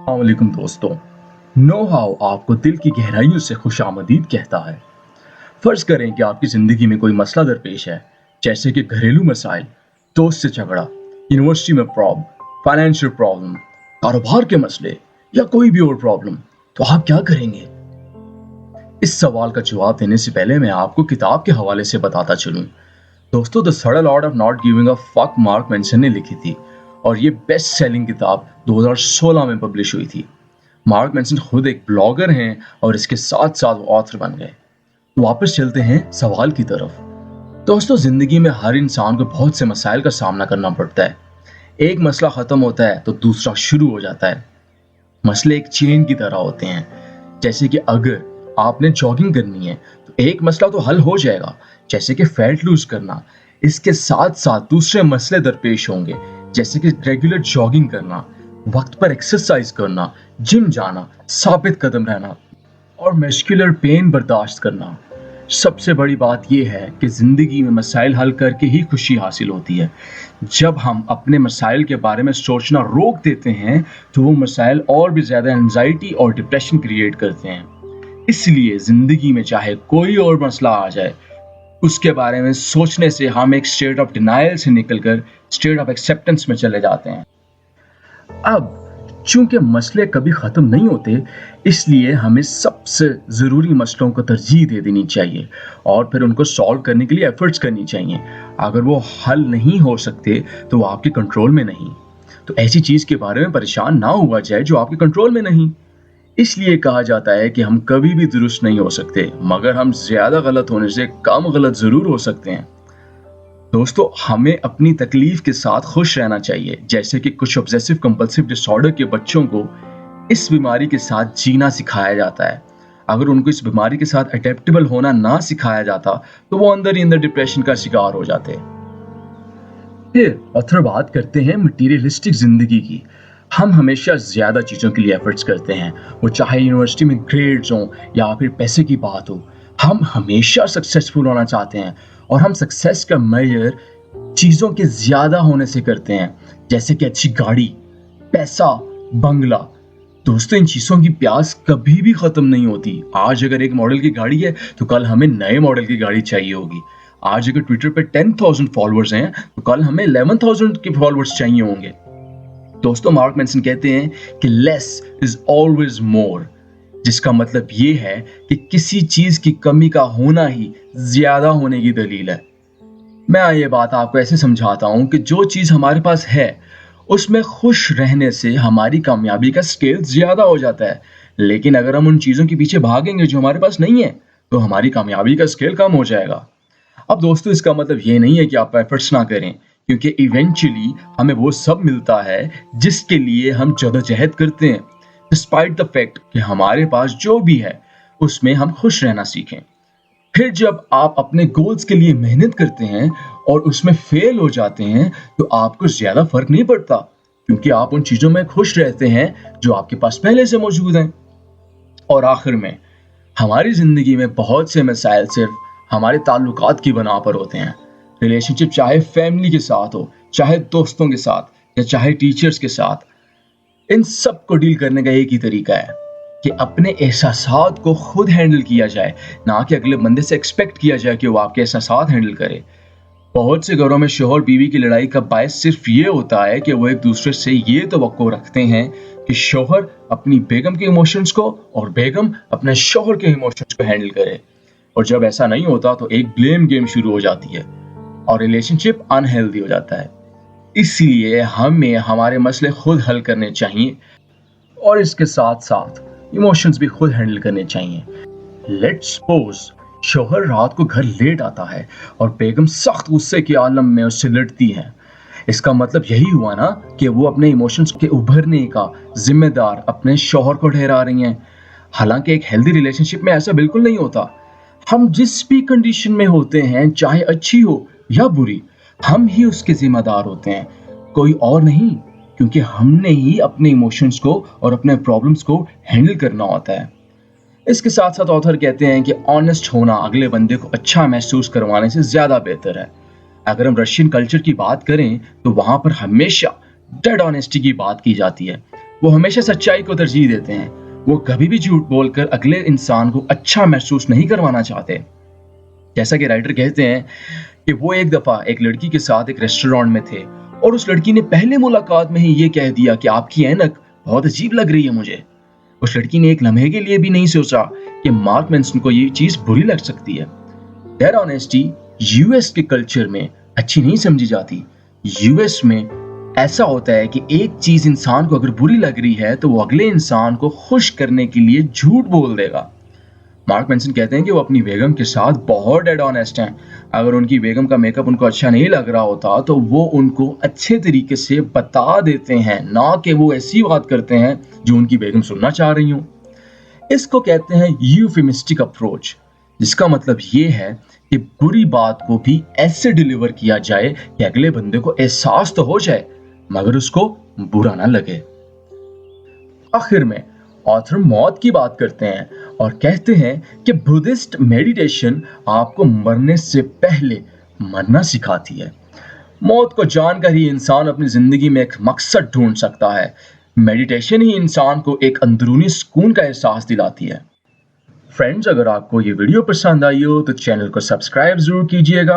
वालेकुम दोस्तों। Know how आपको दिल की गहराइयों से खुशामदीद कहता है। फर्ज करें कि आपकी जिंदगी में कोई मसला दरपेश है, जैसे कि घरेलू मसाइल, दोस्त से झगड़ा, यूनिवर्सिटी में प्रॉब्लम, फाइनेंशियल प्रॉब्लम, कारोबार के मसले या कोई भी और प्रॉब्लम। तो आप क्या करेंगे? इस सवाल का जवाब देने से पहले मैं आपको किताब के हवाले से बताता चलूं। दोस्तों, the subtle art of not giving a fuck mark mention ने लिखी थी और ये बेस्ट सेलिंग किताब 2016 में पब्लिश हुई थी। मार्क मेंसन खुद एक ब्लॉगर हैं और इसके साथ साथ वो ऑथर बन गए। तो वापस चलते हैं सवाल की तरफ। दोस्तों, जिंदगी में हर इंसान को बहुत से मसाइल का सामना करना पड़ता है। एक मसला खत्म होता है तो दूसरा शुरू हो जाता है। मसले एक चेन की तरह होते हैं। जैसे कि अगर आपने जॉगिंग करनी है तो एक मसला तो हल हो जाएगा, जैसे कि फैट लूज करना। इसके साथ साथ दूसरे मसले दरपेश होंगे, जैसे कि रेगुलर जॉगिंग करना, वक्त पर एक्सरसाइज करना, जिम जाना, साबित कदम रहना और मस्कुलर पेन बर्दाश्त करना। सबसे बड़ी बात यह है कि जिंदगी में मसाइल हल करके ही खुशी हासिल होती है। जब हम अपने मसाइल के बारे में सोचना रोक देते हैं तो वो मसाइल और भी ज्यादा एंजाइटी और डिप्रेशन क्रिएट करते हैं। इसलिए जिंदगी में चाहे कोई और मसला आ जाए, उसके बारे में सोचने से हम एक स्टेट ऑफ डिनायल से निकलकर स्टेट ऑफ एक्सेप्टेंस में चले जाते हैं। अब चूंकि मसले कभी खत्म नहीं होते, इसलिए हमें सबसे जरूरी मसलों को तरजीह दे देनी चाहिए और फिर उनको सॉल्व करने के लिए एफर्ट्स करनी चाहिए। अगर वो हल नहीं हो सकते तो वो आपके कंट्रोल में नहीं। तो ऐसी चीज के बारे में परेशान ना हुआ जाए जो आपके कंट्रोल में नहीं। इसलिए कहा जाता है कि हम कभी भी दुरुस्त नहीं हो सकते, मगर हम ज्यादा गलत होने से कम गलत जरूर हो सकते हैं। दोस्तों, हमें अपनी तकलीफ के साथ खुश रहना चाहिए। जैसे कि कुछ ऑब्सेसिव कंपल्सिव डिसऑर्डर के बच्चों को इस बीमारी के साथ जीना सिखाया जाता है। अगर उनको इस बीमारी के साथ अडेप्टेबल होना ना सिखाया जाता तो वो अंदर ही अंदर डिप्रेशन का शिकार हो जाते। फिर ऑथर बात करते हैं मटीरियलिस्टिक जिंदगी की। हम हमेशा ज्यादा चीजों के लिए एफर्ट्स करते हैं, वो चाहे यूनिवर्सिटी में ग्रेड्स हो या फिर पैसे की बात हो। हम हमेशा सक्सेसफुल होना चाहते हैं और हम सक्सेस का मेजर चीजों के ज्यादा होने से करते हैं, जैसे कि अच्छी गाड़ी, पैसा, बंगला। दोस्तों, इन चीजों की प्यास कभी भी खत्म नहीं होती। आज अगर एक मॉडल की गाड़ी है तो कल हमें नए मॉडल की गाड़ी चाहिए होगी। आज अगर ट्विटर पे 10,000 फॉलोअर्स हैं तो कल हमें 11,000 के फॉलोअर्स चाहिए होंगे। दोस्तों, मार्क मेंसन कहते हैं कि लेस इज ऑलवेज मोर, जिसका मतलब ये है कि किसी चीज की कमी का होना ही ज्यादा होने की दलील है। मैं ये बात आपको ऐसे समझाता हूं कि जो चीज हमारे पास है उसमें खुश रहने से हमारी कामयाबी का स्केल ज्यादा हो जाता है। लेकिन अगर हम उन चीजों के पीछे भागेंगे जो हमारे पास नहीं है तो हमारी कामयाबी का स्केल कम हो जाएगा। अब दोस्तों, इसका मतलब ये नहीं है कि आप एफर्ट्स ना करें, क्योंकि इवेंचुअली हमें वो सब मिलता है जिसके लिए हम जद्दोजहद करते हैं। डिस्पाइट द फैक्ट कि हमारे पास जो भी है उसमें हम खुश रहना सीखें। फिर जब आप अपने गोल्स के लिए मेहनत करते हैं और उसमें फेल हो जाते हैं तो आपको ज्यादा फर्क नहीं पड़ता, क्योंकि आप उन चीजों में खुश रहते हैं जो आपके पास पहले से मौजूद हैं। और आखिर में, हमारी जिंदगी में बहुत से मसाइल सिर्फ हमारे ताल्लुकात की बना पर होते हैं। रिलेशनशिप चाहे फैमिली के साथ हो, चाहे दोस्तों के साथ या चाहे टीचर्स के साथ, इन सब को डील करने का एक ही तरीका है कि अपने एहसासात को खुद हैंडल किया जाए, ना कि अगले बंदे से एक्सपेक्ट किया जाए कि वो आपके एहसासात हैंडल करे। बहुत से घरों में शौहर बीवी की लड़ाई का बायस सिर्फ ये होता है कि वो एक दूसरे से ये तवक्को रखते हैं कि शौहर अपनी बेगम के इमोशंस को और बेगम अपने शौहर के इमोशंस को हैंडल करे। और जब ऐसा नहीं होता तो एक ब्लेम गेम शुरू हो जाती है और रिलेशनशिप अनहेल्दी हो जाता है। इसलिए हमें हमारे मसले खुद हल करने चाहिए और इसके साथ साथ इमोशंस भी खुद हैंडल करने चाहिए। लेट्स सपोज शौहर रात को घर लेट आता है और बेगम सख्त गुस्से के आलम में उससे लड़ती है। इसका मतलब यही हुआ ना कि वो अपने इमोशंस के उभरने का जिम्मेदार अपने शौहर को ठहरा रही हैं। हालांकि एक हेल्दी रिलेशनशिप में ऐसा बिल्कुल नहीं होता। हम जिस भी कंडीशन में होते हैं, चाहे अच्छी हो या बुरी, हम ही उसके जिम्मेदार होते हैं, कोई और नहीं, क्योंकि हमने ही अपने इमोशंस को और अपने प्रॉब्लम्स को हैंडल करना होता है। इसके साथ साथ ऑथर कहते हैं कि ऑनेस्ट होना अगले बंदे को अच्छा महसूस करवाने से ज्यादा बेहतर है। अगर हम रशियन कल्चर की बात करें तो वहां पर हमेशा डेड ऑनेस्टी की बात की जाती है। वो हमेशा सच्चाई को तरजीह देते हैं। वो कभी भी झूठ बोलकर अगले इंसान को अच्छा महसूस नहीं करवाना चाहते। जैसा कि राइटर कहते हैं कि वो एक दफा एक लड़की के साथ एक रेस्टोरेंट में थे और उस लड़की ने पहले मुलाकात में ही ये कह दिया कि आपकी ऐनक बहुत अजीब लग रही है मुझे। उस लड़की ने एक लम्हे के लिए भी नहीं सोचा कि मार्क मैनसन को ये चीज बुरी लग सकती है। देयर ऑनेस्टी यूएस के कल्चर में अच्छी नहीं समझी जाती। यूएस में ऐसा होता है कि एक चीज इंसान को अगर बुरी लग रही है तो वो अगले इंसान को खुश करने के लिए झूठ बोल देगा। मार्क मैनसन कहते हैं कि वो अपनी बेगम के साथ बहुत डेड ऑनेस्ट हैं। अगर उनकी बेगम का मेकअप उनको अच्छा नहीं लग रहा होता तो वो उनको अच्छे तरीके से बता देते हैं, ना कि वो ऐसी बात करते हैं जो उनकी बेगम सुनना चाह रही हो। इसको कहते हैं यूफेमिस्टिक अप्रोच, जिसका मतलब ये है कि बुरी बात को भी ऐसे डिलीवर किया जाए कि अगले बंदे को एहसास तो हो जाए मगर उसको बुरा ना लगे। आखिर में ऑथर मौत की बात करते हैं और कहते हैं कि बुद्धिस्ट मेडिटेशन आपको मरने से पहले मरना सिखाती है। मौत को जानकर ही इंसान अपनी जिंदगी में एक मकसद ढूंढ सकता है। मेडिटेशन ही इंसान को एक अंदरूनी सुकून का एहसास दिलाती है। फ्रेंड्स, अगर आपको ये वीडियो पसंद आई हो तो चैनल को सब्सक्राइब जरूर कीजिएगा।